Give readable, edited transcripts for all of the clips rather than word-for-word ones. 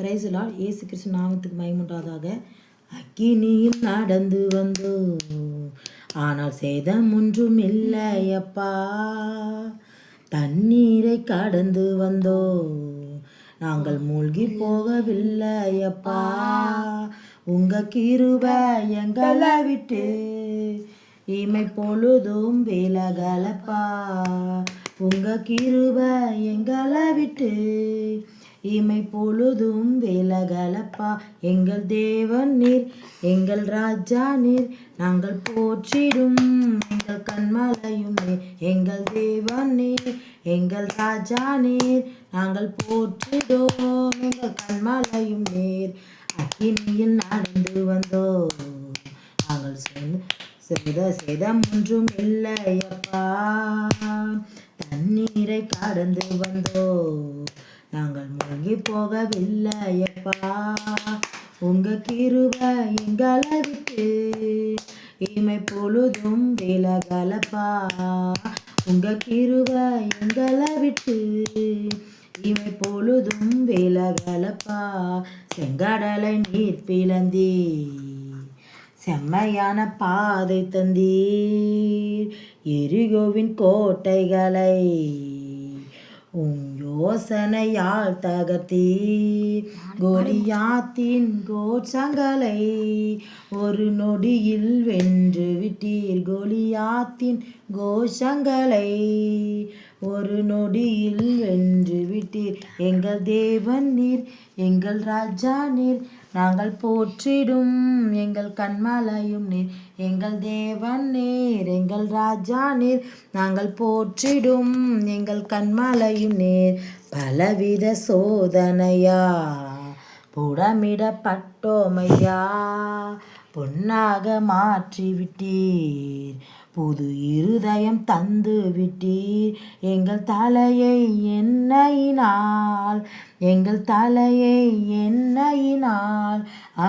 Praise the Lord. இயேசு கிறிஸ்து நாமத்துக்கு மகிமையுண்டாவதாக. அக்கினியில் நடந்து வந்தோ, ஆனால் சேதம் ஒன்றும் இல்லையப்பா. தண்ணீரை கடந்து வந்தோ, நாங்கள் மூழ்கி போகவில்லையப்பா. உங்க கிருபை எங்களை விட்டு இமை பொழுதும் விலகலப்பா. உங்க கிருபை எங்களை விட்டு இமை பொழுதும் விலகலப்பா. எங்கள் தேவன் நீர், எங்கள் ராஜா நீர், நாங்கள் போற்றிடும் எங்கள் கண்மலையும் நீர். எங்கள் தேவன் நீர், எங்கள் ராஜா நீர், நாங்கள் போற்றிடும் எங்கள் கண்மலையும் நீர். அக்கினியில் நடந்து வந்தோ, நாங்கள் சேதம் ஒன்றும் இல்லையப்பா. தண்ணீரை கடந்து வந்தோ, நாங்கள் மூழ்கி போகவில்லையப்பா. உங்க கிருபை எங்களை விட்டு இமை பொழுதும் விலகலப்பா. உங்க கிருபை எங்களை விட்டு இமை பொழுதும் விலகலப்பா. செங்கடலை நீர் பிளந்தீ, செம்மையான பாதை தந்தீர். எரிகோவின் கோட்டைகளை யோசனையால் தகர்த்தீர். கோலியாத்தின் கோஷங்களை ஒரு நொடியில் வென்று விட்டீர். கோலியாத்தின் கோஷங்களை ஒரு நொடியில் வென்று விட்டீர். எங்கள் தேவன் நீர், எங்கள் ராஜா நீர், நாங்கள் போற்றிடும் எங்கள் கண்மலையும் நீர். எங்கள் தேவன் நீர், எங்கள் ராஜா நீர், நாங்கள் போற்றிடும் எங்கள் கண்மலையும் நீர். பலவித சோதனையா புடமிடப்பட்டோமையா, பொன்னாக மாற்றிவிட்டீர். புது இருதயம் தந்து விட்டீர். எங்கள் தலையை எண்ணெயினால், எங்கள் தலையை எண்ணெயினால்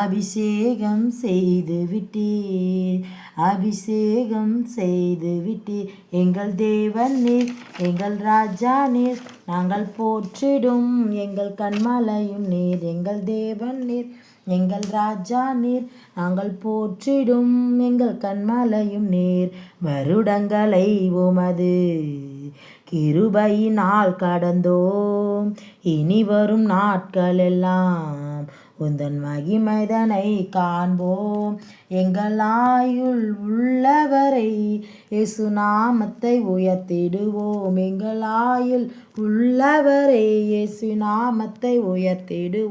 அபிஷேகம் செய்து விட்டீர். அபிஷேகம் செய்து விட்டீர். எங்கள் தேவன் நீர், எங்கள் ராஜா நீர், நாங்கள் போற்றிடும் எங்கள் கண்மலையும் நீர். எங்கள் தேவன் நீர், எங்கள் ராஜா நீர், நாங்கள் போற்றிடும் எங்கள் கண்மலையும் நீர். வருடங்களை உமது கிருபையினால் கடந்தோம். இனி வரும் நாட்களெல்லாம் உந்தன் மகிமைதனை காண்போம். எங்கள் ஆயுள் உள்ளவரை இயேசு நாமத்தை உயர்த்திடுவோம். எங்கள் ஆயுள் உள்ளவரை இயேசு நாமத்தை உயர்த்திடுவோம்.